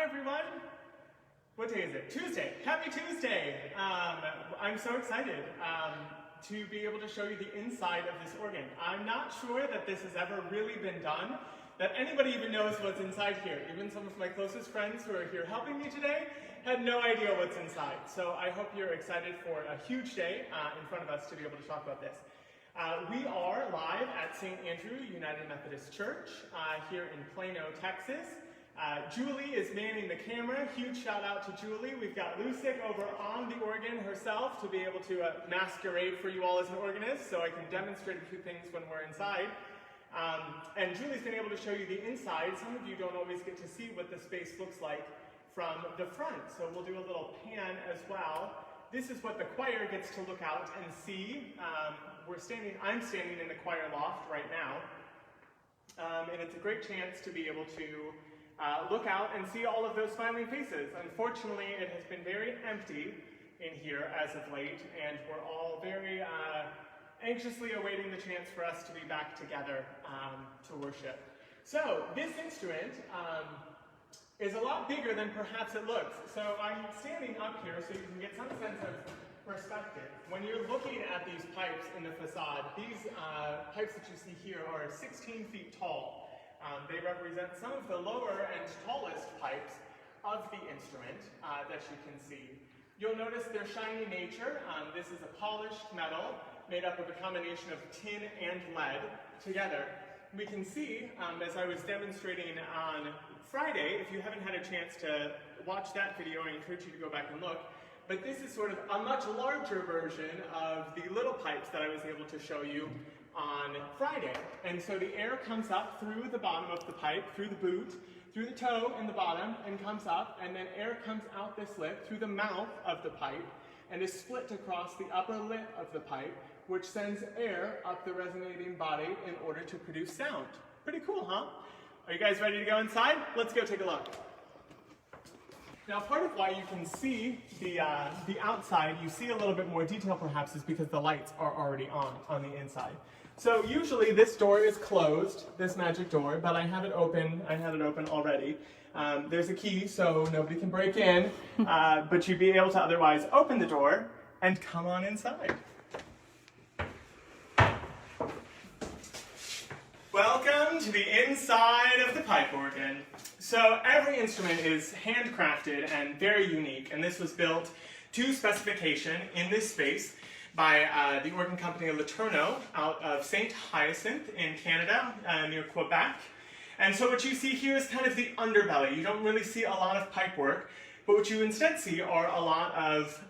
everyone. What day is it? Tuesday. Happy Tuesday. I'm so excited to be able to show you the inside of this organ. I'm not sure that this has ever really been done, that anybody even knows what's inside here. Even some of my closest friends who are here helping me today had no idea what's inside. So I hope you're excited for a huge day in front of us to be able to talk about this. We are live at St. Andrew United Methodist Church here in Plano, Texas. Julie is manning the camera. Huge shout out to Julie. We've got Lucic over on the organ herself to be able to masquerade for you all as an organist, so I can demonstrate a few things when we're inside. And Julie's been able to show you the inside. Some of you don't always get to see what the space looks like from the front, so we'll do a little pan as well. This is what the choir gets to look out and see. I'm standing in the choir loft right now, and it's a great chance to be able to look out and see all of those smiling faces. Unfortunately, it has been very empty in here as of late, and we're all very anxiously awaiting the chance for us to be back together to worship. So this instrument is a lot bigger than perhaps it looks. So I'm standing up here so you can get some sense of perspective. When you're looking at these pipes in the facade, these pipes that you see here are 16 feet tall. They represent some of the lower and tallest pipes of the instrument that you can see. You'll notice their shiny nature. This is a polished metal made up of a combination of tin and lead together. We can see, as I was demonstrating on Friday, if you haven't had a chance to watch that video, I encourage you to go back and look. But this is sort of a much larger version of the little pipes that I was able to show you on Friday. And so the air comes up through the bottom of the pipe, through the boot, through the toe in the bottom, and comes up, and then air comes out this lip through the mouth of the pipe, and is split across the upper lip of the pipe, which sends air up the resonating body in order to produce sound. Pretty cool, huh? Are you guys ready to go inside? Let's go take a look. Now, part of why you can see the outside, you see a little bit more detail perhaps, is because the lights are already on the inside. So usually this door is closed, this magic door, but I have it open. I had it open already. There's a key so nobody can break in, but you'd be able to otherwise open the door and come on inside. Welcome to the inside of the pipe organ. So every instrument is handcrafted and very unique, and this was built to specification in this space by the organ company Létourneau out of St. Hyacinthe in Canada, near Quebec. And so what you see here is kind of the underbelly. You don't really see a lot of pipe work, but what you instead see are a lot of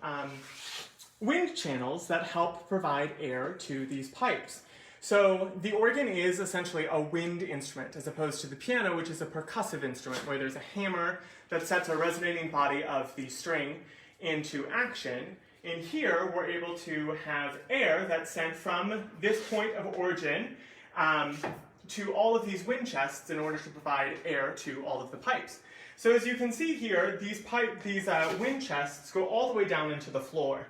wind channels that help provide air to these pipes. So the organ is essentially a wind instrument as opposed to the piano, which is a percussive instrument where there's a hammer that sets a resonating body of the string into action. In here, we're able to have air that's sent from this point of origin to all of these wind chests in order to provide air to all of the pipes. So as you can see here, these wind chests go all the way down into the floor.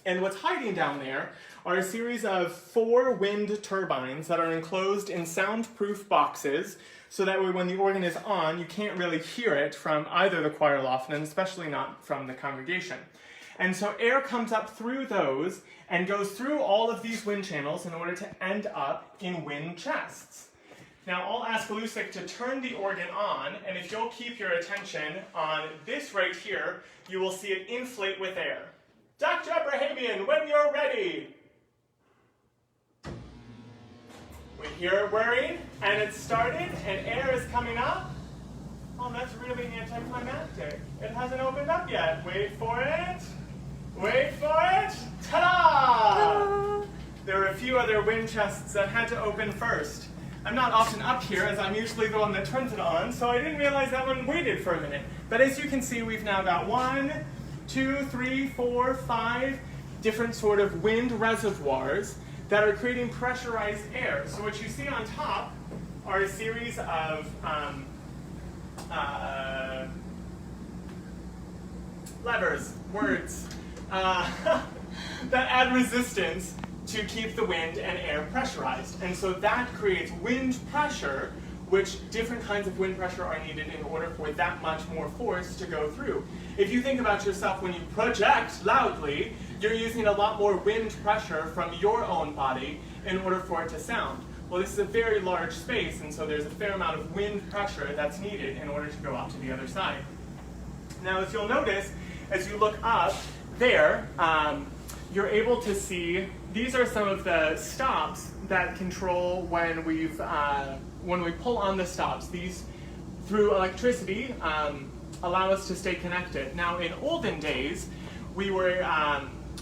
And what's hiding down there are a series of 4 wind turbines that are enclosed in soundproof boxes, so that way when the organ is on, you can't really hear it from either the choir loft, and especially not from the congregation. And so air comes up through those and goes through all of these wind channels in order to end up in wind chests. Now I'll ask Lucic to turn the organ on, and if you'll keep your attention on this right here, you will see it inflate with air. Dr. Abrahamian, when you're ready. We hear it whirring, and it's started, and air is coming up. Oh, that's really anticlimactic. It hasn't opened up yet. Wait for it. Wait for it. Ta-da! There are a few other wind chests that had to open first. I'm not often up here, as I'm usually the one that turns it on, so I didn't realize that one waited for a minute. But as you can see, we've now got 1, 2, 3, 4, 5 different sort of wind reservoirs that are creating pressurized air. So what you see on top are a series of levers, words, that add resistance to keep the wind and air pressurized. And so that creates wind pressure which different kinds of wind pressure are needed in order for that much more force to go through. If you think about yourself when you project loudly, you're using a lot more wind pressure from your own body in order for it to sound. Well, this is a very large space, and so there's a fair amount of wind pressure that's needed in order to go out to the other side. Now, as you'll notice, as you look up there, you're able to see these are some of the stops that control when we pull on the stops. These, through electricity, allow us to stay connected. Now, in olden days, we were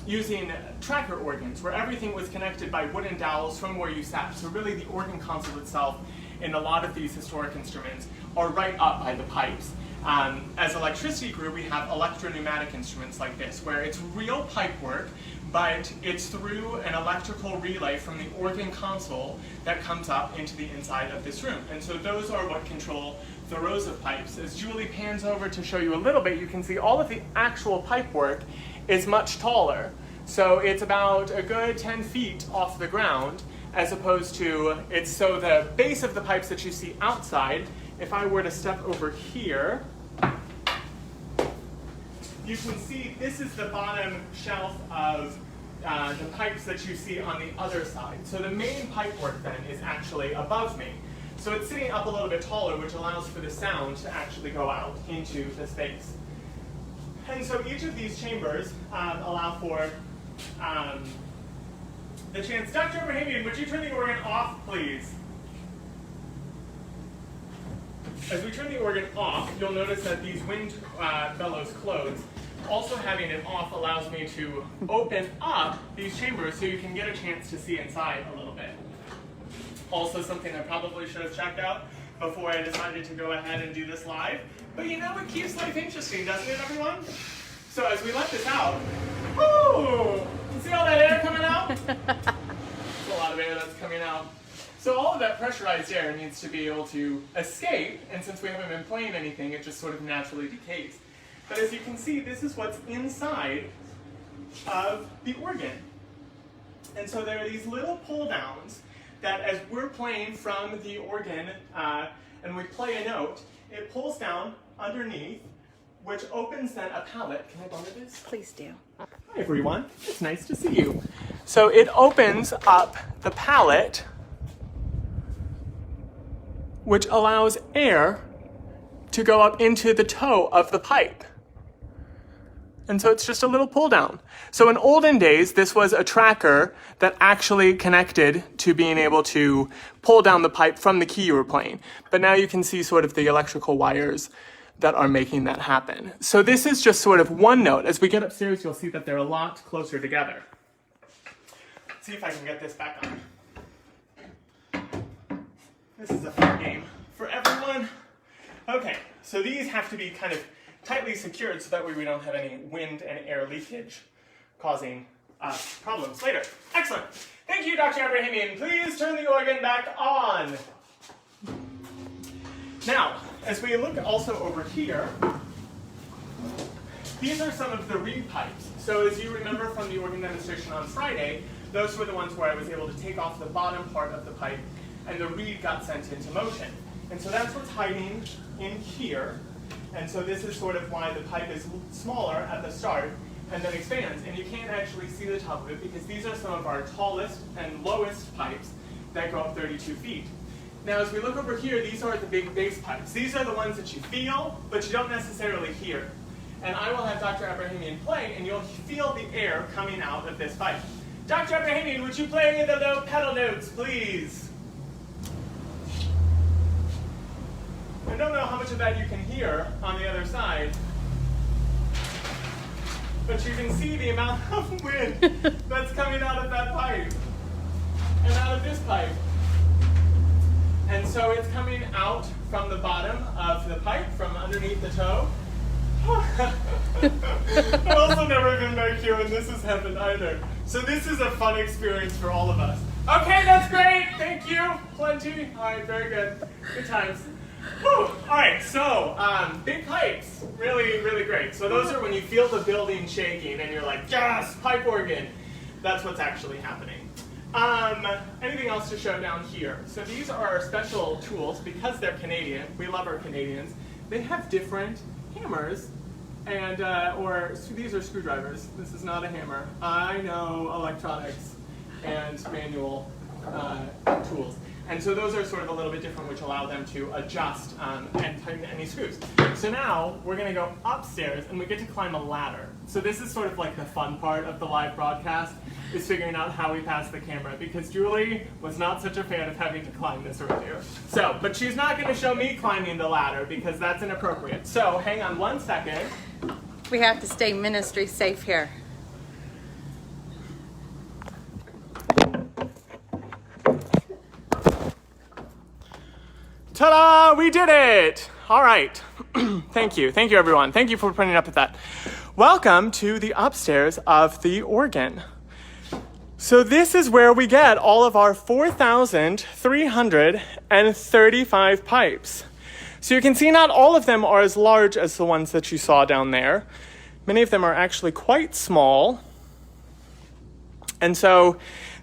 using tracker organs, where everything was connected by wooden dowels from where you sat. So really, the organ console itself, in a lot of these historic instruments, are right up by the pipes. As electricity grew, we have electro-pneumatic instruments like this, where it's real pipe work, but it's through an electrical relay from the organ console that comes up into the inside of this room. And so those are what control the rows of pipes. As Julie pans over to show you a little bit, you can see all of the actual pipe work is much taller. So it's about a good 10 feet off the ground, as opposed to, so the base of the pipes that you see outside, if I were to step over here, you can see this is the bottom shelf of the pipes that you see on the other side. So the main pipe work then is actually above me. So it's sitting up a little bit taller, which allows for the sound to actually go out into the space. And so each of these chambers allow for the chance. Dr. Abrahamian, would you turn the organ off, please? As we turn the organ off, you'll notice that these wind bellows close. Also having it off allows me to open up these chambers so you can get a chance to see inside a little bit. Also something I probably should have checked out before I decided to go ahead and do this live. But you know, it keeps life interesting, doesn't it, everyone? So as we let this out, whoo! You see all that air coming out? There's a lot of air that's coming out. So all of that pressurized air needs to be able to escape, and since we haven't been playing anything, it just sort of naturally decays. But as you can see, this is what's inside of the organ. And so there are these little pull downs that as we're playing from the organ and we play a note, it pulls down underneath, which opens then a palette. Can I borrow this? Please do. Hi everyone, it's nice to see you. So it opens up the palette, which allows air to go up into the toe of the pipe. And so it's just a little pull down. So in olden days, this was a tracker that actually connected to being able to pull down the pipe from the key you were playing. But now you can see sort of the electrical wires that are making that happen. So this is just sort of one note. As we get upstairs, you'll see that they're a lot closer together. Let's see if I can get this back on. This is a fun game for everyone. Okay, so these have to be kind of tightly secured so that way we don't have any wind and air leakage causing problems later. Excellent. Thank you, Dr. Abrahamian. Please turn the organ back on. Now, as we look also over here, these are some of the reed pipes. So as you remember from the organ demonstration on Friday, those were the ones where I was able to take off the bottom part of the pipe and the reed got sent into motion. And so that's what's hiding in here. And so this is sort of why the pipe is smaller at the start and then expands. And you can't actually see the top of it because these are some of our tallest and lowest pipes that go up 32 feet. Now as we look over here, these are the big bass pipes. These are the ones that you feel, but you don't necessarily hear. And I will have Dr. Abrahamian play, and you'll feel the air coming out of this pipe. Dr. Abrahamian, would you play any of the low pedal notes, please? I don't know how much of that you can hear on the other side, but you can see the amount of wind that's coming out of that pipe and out of this pipe. And so it's coming out from the bottom of the pipe, from underneath the toe. I've also never been back here when this has happened either. So this is a fun experience for all of us. Okay, that's great. Thank you. Plenty. All right, very good. Good times. Whew. All right, so big pipes, really, really great. So those are when you feel the building shaking and you're like, yes, pipe organ. That's what's actually happening. Anything else to show down here? So these are our special tools because they're Canadian. We love our Canadians. They have different hammers, and these are screwdrivers. This is not a hammer. I know electronics and manual tools. And so those are sort of a little bit different, which allow them to adjust and tighten any screws. So now we're going to go upstairs and we get to climb a ladder. So this is sort of like the fun part of the live broadcast, is figuring out how we pass the camera, because Julie was not such a fan of having to climb this earlier. So, but she's not going to show me climbing the ladder because that's inappropriate. So hang on one second. We have to stay ministry safe here. Ta-da! We did it! All right. Thank you. Thank you, everyone. Thank you for putting up with that. Welcome to the upstairs of the organ. So this is where we get all of our 4,335 pipes. So you can see not all of them are as large as the ones that you saw down there. Many of them are actually quite small. And so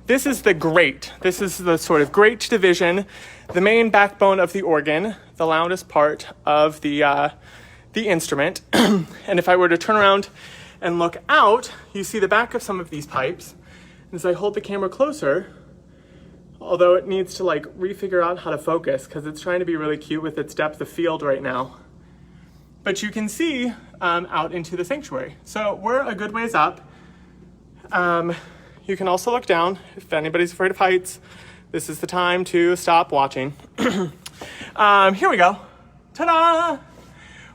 this is the grate. This is the sort of grate division, the main backbone of the organ, the loudest part of the instrument. And if I were to turn around and look out, you see the back of some of these pipes. And as I hold the camera closer, although it needs to like refigure out how to focus because it's trying to be really cute with its depth of field right now. But you can see out into the sanctuary. So we're a good ways up. You can also look down if anybody's afraid of heights. This is the time to stop watching. Here we go. Ta-da!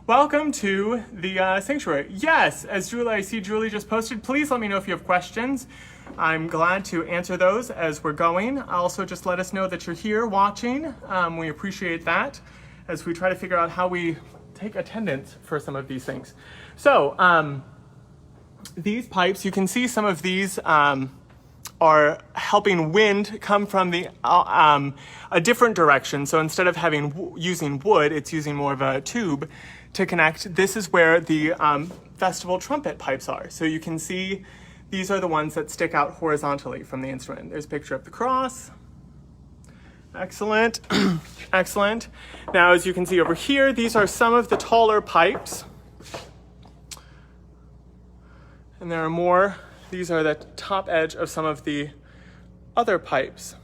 Welcome to the sanctuary. Yes, as I see Julie just posted, please let me know if you have questions. I'm glad to answer those as we're going. Also, just let us know that you're here watching. We appreciate that as we try to figure out how we take attendance for some of these things. So, these pipes, you can see some of these are helping wind come from the a different direction. So instead of using wood, it's using more of a tube to connect. This is where the festival trumpet pipes are. So you can see these are the ones that stick out horizontally from the instrument. There's a picture of the cross. Excellent, excellent. Now, as you can see over here, these are some of the taller pipes. And there are more. These are the top edge of some of the other pipes.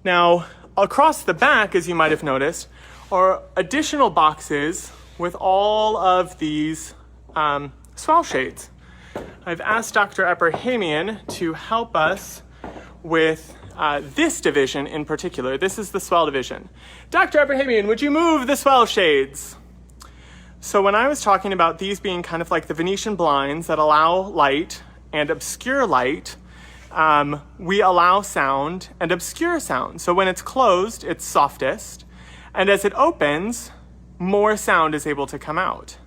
Now, across the back, as you might have noticed, are additional boxes with all of these swell shades. I've asked Dr. Ebrahimian to help us with this division in particular. This is the swell division. Dr. Ebrahimian, would you move the swell shades? So when I was talking about these being kind of like the Venetian blinds that allow light and obscure light, we allow sound and obscure sound. So when it's closed, it's softest. And as it opens, more sound is able to come out.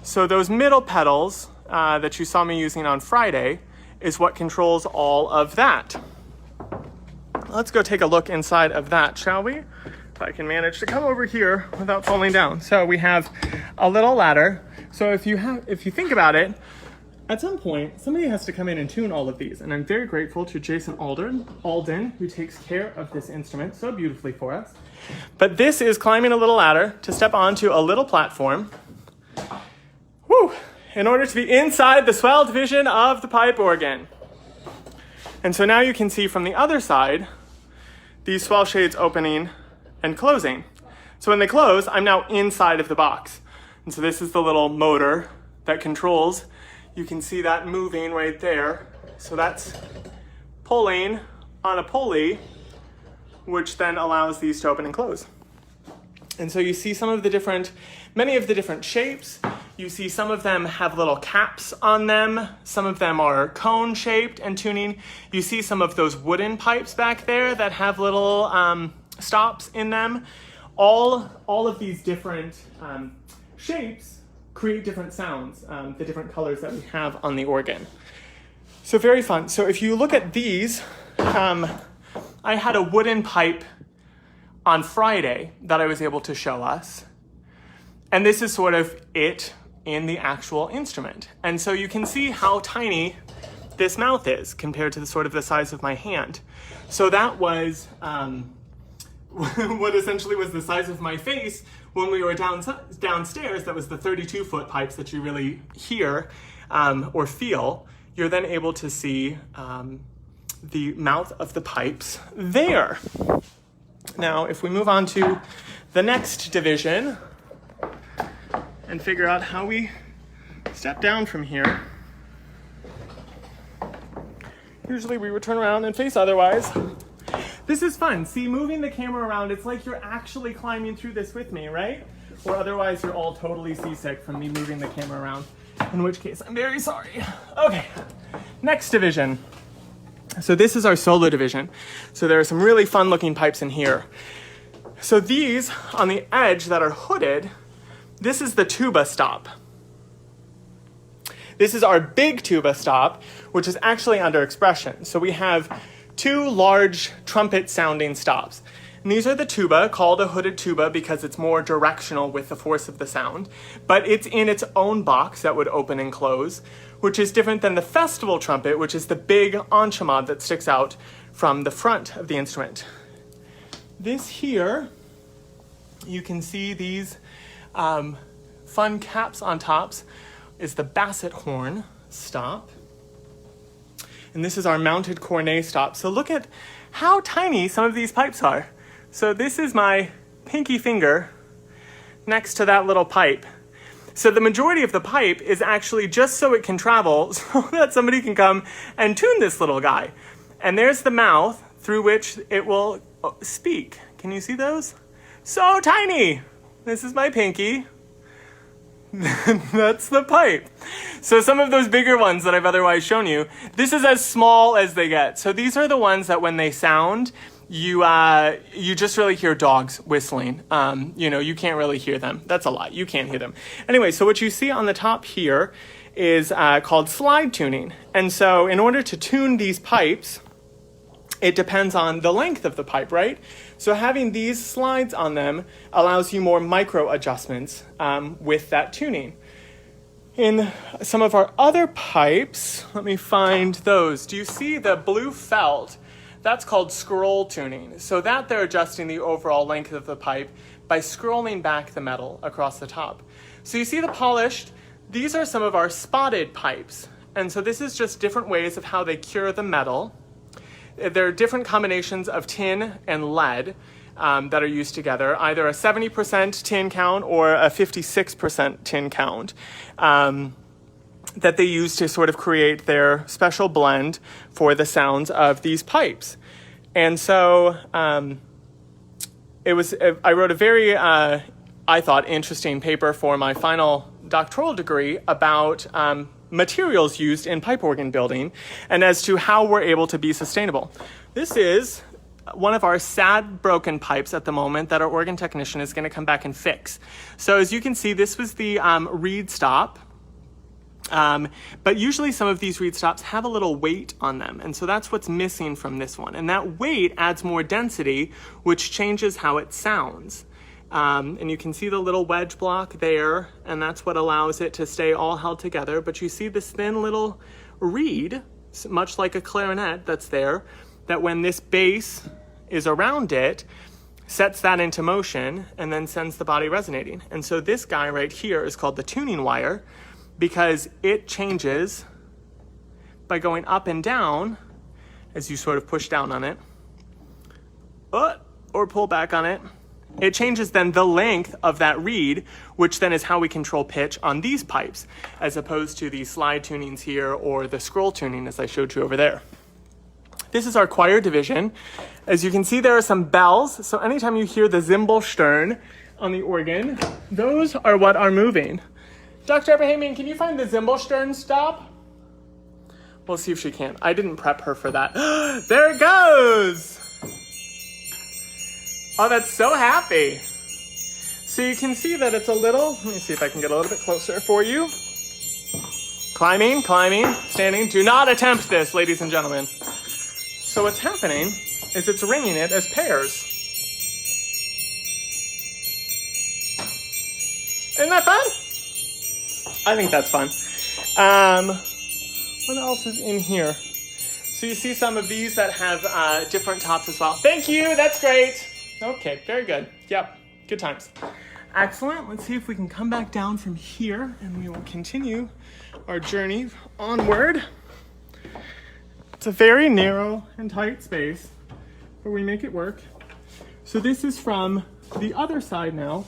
So those middle pedals that you saw me using on Friday is what controls all of that. Let's go take a look inside of that, shall we? If I can manage to come over here without falling down. So we have a little ladder. So if you think about it, at some point, somebody has to come in and tune all of these. And I'm very grateful to Jason Alden, who takes care of this instrument so beautifully for us. But this is climbing a little ladder to step onto a little platform. Woo! In order to be inside the swell division of the pipe organ. And so now you can see from the other side, these swell shades opening and closing. So when they close, I'm now inside of the box. And so this is the little motor that controls. You can see that moving right there. So that's pulling on a pulley, which then allows these to open and close. And so you see many of the different shapes. You see some of them have little caps on them. Some of them are cone shaped and tuning. You see some of those wooden pipes back there that have little stops in them. All of these different shapes create different sounds, the different colors that we have on the organ. So very fun. So if you look at these, I had a wooden pipe on Friday that I was able to show us. And this is sort of it in the actual instrument. And so you can see how tiny this mouth is compared to the sort of the size of my hand. So that was what essentially was the size of my face when we were downstairs. That was the 32-foot pipes that you really hear or feel. You're then able to see the mouth of the pipes there. Now, if we move on to the next division and figure out how we step down from here. Usually we would turn around and face otherwise. This is fun. See, moving the camera around, it's like you're actually climbing through this with me, right? Or otherwise you're all totally seasick from me moving the camera around, in which case I'm very sorry. Okay, next division. So this is our solo division. So there are some really fun looking pipes in here. So these on the edge that are hooded, this is the tuba stop. This is our big tuba stop, which is actually under expression. So we have two large trumpet sounding stops. And these are the tuba, called a hooded tuba because it's more directional with the force of the sound, but it's in its own box that would open and close, which is different than the festival trumpet, which is the big enchamade that sticks out from the front of the instrument. This here, you can see these fun caps on tops, is the basset horn stop. And this is our mounted cornet stop. So look at how tiny some of these pipes are. So this is my pinky finger next to that little pipe. So the majority of the pipe is actually just so it can travel, so that somebody can come and tune this little guy. And there's the mouth through which it will speak. Can you see those? So tiny. This is my pinky. That's the pipe. So some of those bigger ones that I've otherwise shown you, this is as small as they get. So these are the ones that when they sound, you just really hear dogs whistling. You can't really hear them. That's a lie. You can't hear them. Anyway, so what you see on the top here is called slide tuning. And so in order to tune these pipes, it depends on the length of the pipe, right? So having these slides on them allows you more micro adjustments with that tuning. In some of our other pipes, let me find those. Do you see the blue felt? That's called scroll tuning. So that they're adjusting the overall length of the pipe by scrolling back the metal across the top. So you see the polished, these are some of our spotted pipes. And so this is just different ways of how they cure the metal. There are different combinations of tin and lead that are used together, either a 70% tin count or a 56% tin count that they use to sort of create their special blend for the sounds of these pipes. And so I wrote a very, I thought, interesting paper for my final doctoral degree about materials used in pipe organ building and as to how we're able to be sustainable. This is one of our sad broken pipes at the moment that our organ technician is going to come back and fix. So as you can see, this was the reed stop. But usually some of these reed stops have a little weight on them. And so that's what's missing from this one. And that weight adds more density, which changes how it sounds. And you can see the little wedge block there, and that's what allows it to stay all held together. But you see this thin little reed, much like a clarinet that's there, that when this bass is around it, sets that into motion and then sends the body resonating. And so this guy right here is called the tuning wire because it changes by going up and down as you sort of push down on it or pull back on it. It changes then the length of that reed, which then is how we control pitch on these pipes, as opposed to the slide tunings here or the scroll tuning as I showed you over there. This is our choir division. As you can see, there are some bells. So anytime you hear the Zimbelstern on the organ, those are what are moving. Dr. Abrahamian, can you find the Zimbelstern stop? We'll see if she can. I didn't prep her for that. There it goes! Oh, that's so happy. So you can see that it's a little, let me see if I can get a little bit closer for you. Climbing, standing. Do not attempt this, ladies and gentlemen. So what's happening is it's ringing it as pairs. Isn't that fun? I think that's fun. What else is in here? So you see some of these that have different tops as well. Thank you, that's great. Okay, very good. Yep, good times. Excellent, let's see if we can come back down from here and we will continue our journey onward. It's a very narrow and tight space, but we make it work. So this is from the other side now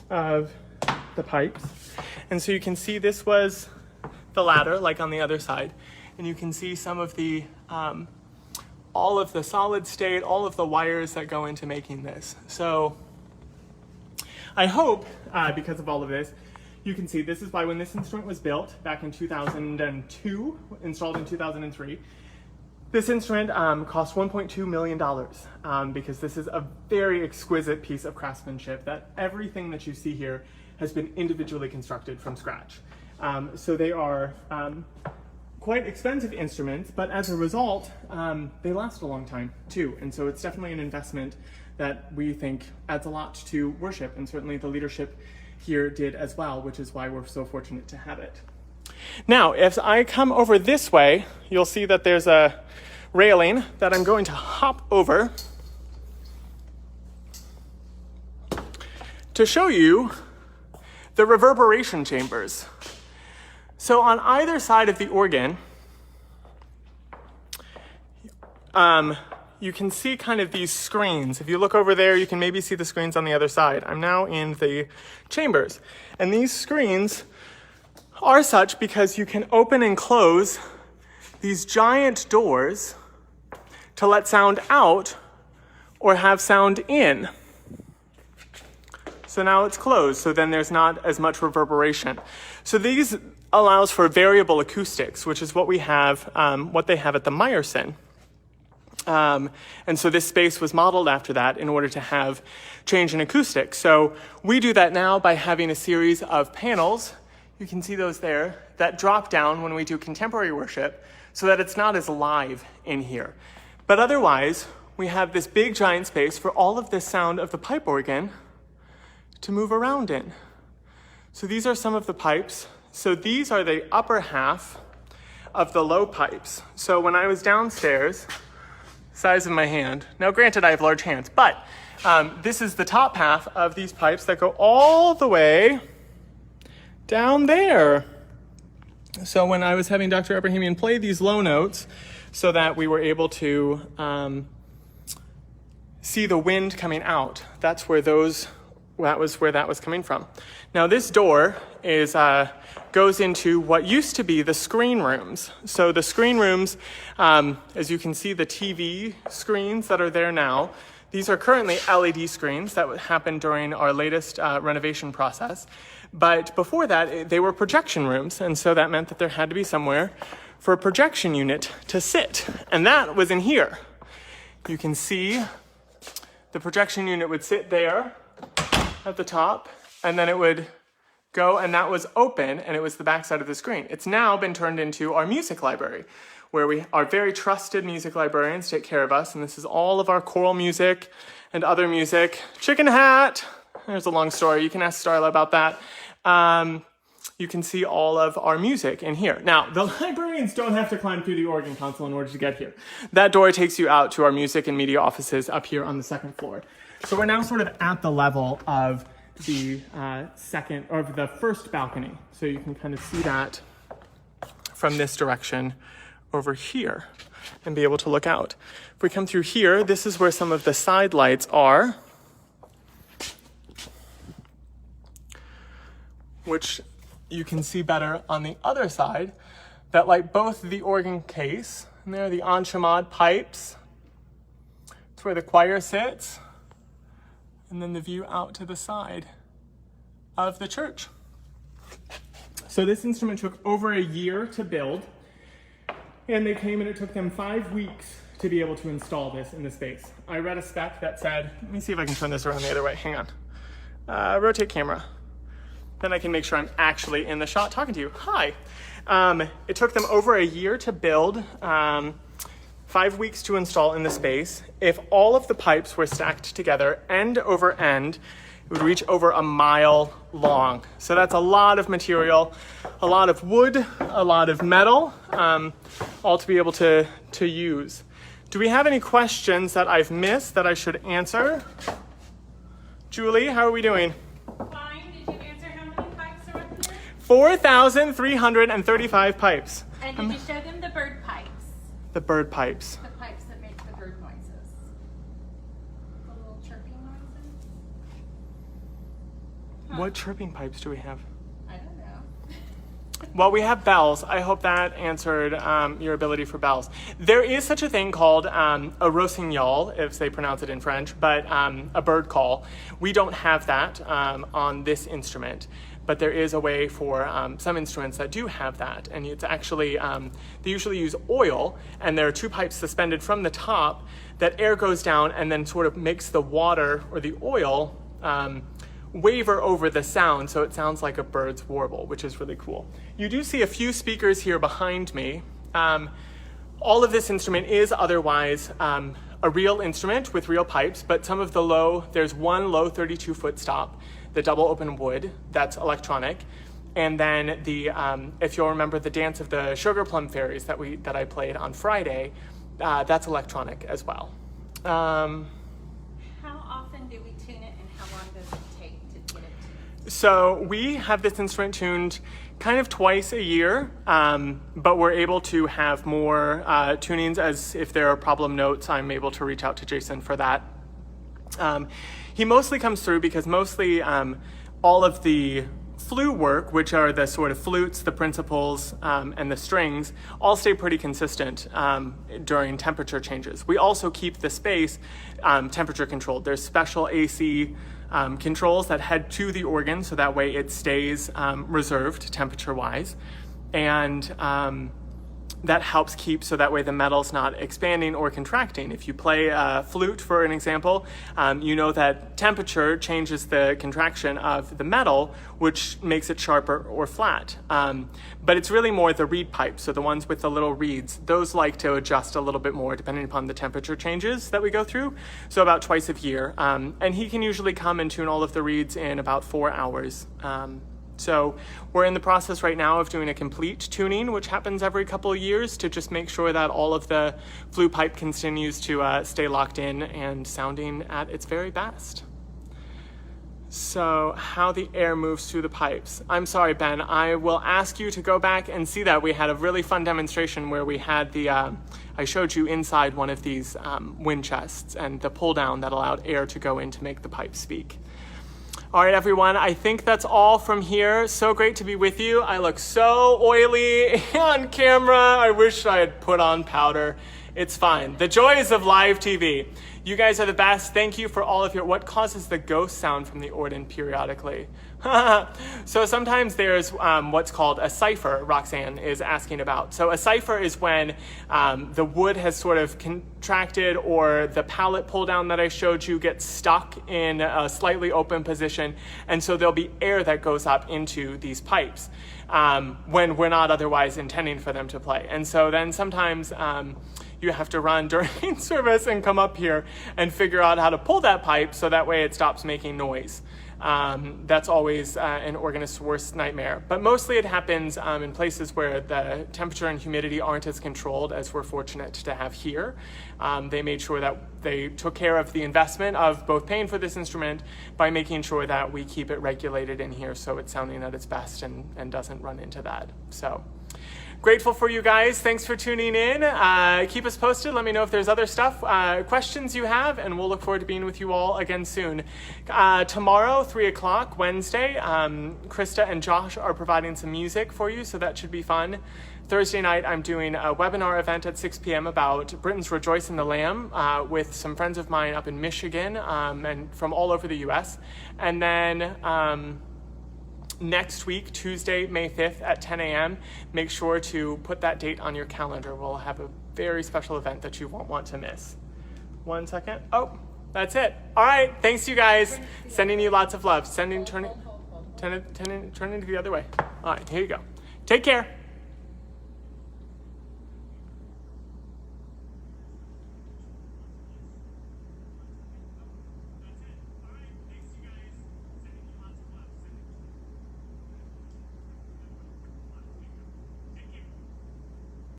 of the pipes. And so you can see this was the ladder, like on the other side. And you can see some of the, all of the solid state, all of the wires that go into making this. So I hope, because of all of this, you can see this is why when this instrument was built back in 2002, installed in 2003, this instrument cost $1.2 million because this is a very exquisite piece of craftsmanship that everything that you see here has been individually constructed from scratch. So they are quite expensive instruments, but as a result, they last a long time too. And so it's definitely an investment that we think adds a lot to worship, and certainly the leadership here did as well, which is why we're so fortunate to have it. Now, if I come over this way, you'll see that there's a railing that I'm going to hop over to show you the reverberation chambers. So on either side of the organ, you can see kind of these screens. If you look over there, you can maybe see the screens on the other side. I'm now in the chambers. And these screens are such because you can open and close these giant doors to let sound out or have sound in. So now it's closed, so then there's not as much reverberation. So these allows for variable acoustics, which is what we have, what they have at the Meyerson. And so this space was modeled after that in order to have change in acoustics. So we do that now by having a series of panels, you can see those there, that drop down when we do contemporary worship so that it's not as live in here. But otherwise, we have this big giant space for all of this sound of the pipe organ to move around in. So these are some of the pipes. So these are the upper half of the low pipes. So when I was downstairs, size of my hand. Now granted, I have large hands, but this is the top half of these pipes that go all the way down there. So when I was having Dr. Abrahamian play these low notes so that we were able to see the wind coming out, that was where that was coming from. Now this door is goes into what used to be the screen rooms. So the screen rooms, as you can see the TV screens that are there now, these are currently LED screens that happened during our latest renovation process. But before that, they were projection rooms. And so that meant that there had to be somewhere for a projection unit to sit. And that was in here. You can see the projection unit would sit there at the top, and then it would go, and that was open, and it was the back side of the screen. It's now been turned into our music library, where our very trusted music librarians take care of us, and this is all of our choral music and other music. Chicken hat, there's a long story, you can ask Starla about that. You can see all of our music in here. Now, the librarians don't have to climb through the organ console in order to get here. That door takes you out to our music and media offices up here on the second floor. So we're now sort of at the level of the the first balcony. So you can kind of see that from this direction over here and be able to look out. If we come through here, this is where some of the side lights are, which you can see better on the other side, that light both the organ case, and there are the enchamade pipes. It's where the choir sits, and then the view out to the side of the church. So this instrument took over a year to build, and they came and it took them 5 weeks to be able to install this in the space. I read a spec that said, let me see if I can turn this around the other way, hang on. Rotate camera. Then I can make sure I'm actually in the shot talking to you. Hi. It took them over a year to build, 5 weeks to install in the space. If all of the pipes were stacked together end over end, would reach over a mile long. So that's a lot of material, a lot of wood, a lot of metal, all to be able to use. Do we have any questions that I've missed that I should answer? Julie, how are we doing? Fine. Did you answer how many pipes are up here? 4,335 pipes. And did you show them the bird pipes? The bird pipes. The pipes that make the bird noises. The little chirping noises. What chirping pipes do we have? I don't know. Well, we have bells. I hope that answered your ability for bells. There is such a thing called a rossignol, if they pronounce it in French, but a bird call. We don't have that on this instrument, but there is a way for some instruments that do have that. And it's actually, they usually use oil, and there are two pipes suspended from the top that air goes down and then sort of makes the water or the oil waver over the sound, so it sounds like a bird's warble, which is really cool. You do see a few speakers here behind me. All of this instrument is otherwise a real instrument with real pipes, but some of the there's one low 32-foot stop, the double open wood, that's electronic. And then if you'll remember the dance of the sugar plum fairies that I played on Friday, that's electronic as well. How often do we tune it, and how long does it take to get it tuned? So we have this instrument tuned kind of twice a year, but we're able to have more tunings as if there are problem notes. I'm able to reach out to Jason for that. He mostly comes through because mostly all of the flute work, which are the sort of flutes, the principals, and the strings, all stay pretty consistent during temperature changes. We also keep the space temperature controlled. There's special AC controls that head to the organ, so that way it stays reserved temperature-wise. And that helps keep, so that way the metal's not expanding or contracting. If you play a flute, for an example, you know that temperature changes the contraction of the metal, which makes it sharper or flat. But it's really more the reed pipes, so the ones with the little reeds, those like to adjust a little bit more depending upon the temperature changes that we go through, so about twice a year. And he can usually come and tune all of the reeds in about 4 hours. So we're in the process right now of doing a complete tuning, which happens every couple of years, to just make sure that all of the flute pipe continues to stay locked in and sounding at its very best. So how the air moves through the pipes. I'm sorry, Ben, I will ask you to go back and see that. We had a really fun demonstration where we had I showed you inside one of these wind chests and the pull down that allowed air to go in to make the pipe speak. All right, everyone, I think that's all from here. So great to be with you. I look so oily on camera. I wish I had put on powder. It's fine. The joys of live TV. You guys are the best. Thank you for all of your, what causes the ghost sound from the organ periodically? So sometimes there's what's called a cipher, Roxanne is asking about. So a cipher is when the wood has sort of contracted, or the pallet pull down that I showed you gets stuck in a slightly open position, and so there'll be air that goes up into these pipes when we're not otherwise intending for them to play. And so then sometimes you have to run during service and come up here and figure out how to pull that pipe so that way it stops making noise. That's always an organist's worst nightmare. But mostly it happens in places where the temperature and humidity aren't as controlled as we're fortunate to have here. They made sure that they took care of the investment of both paying for this instrument by making sure that we keep it regulated in here so it's sounding at its best and doesn't run into that. So grateful for you guys. Thanks for tuning in. Keep us posted. Let me know if there's other stuff, questions you have, and we'll look forward to being with you all again soon. Tomorrow, 3 o'clock, Wednesday, Krista and Josh are providing some music for you, so that should be fun. Thursday night, I'm doing a webinar event at 6 p.m. about Britain's Rejoice in the Lamb with some friends of mine up in Michigan and from all over the U.S. And then next week, Tuesday, May 5th at 10 a.m., make sure to put that date on your calendar. We'll have a very special event that you won't want to miss. 1 second. Oh, that's it. All right. Thanks, you guys. Sending you lots of love. Turn it the other way. All right, here you go. Take care.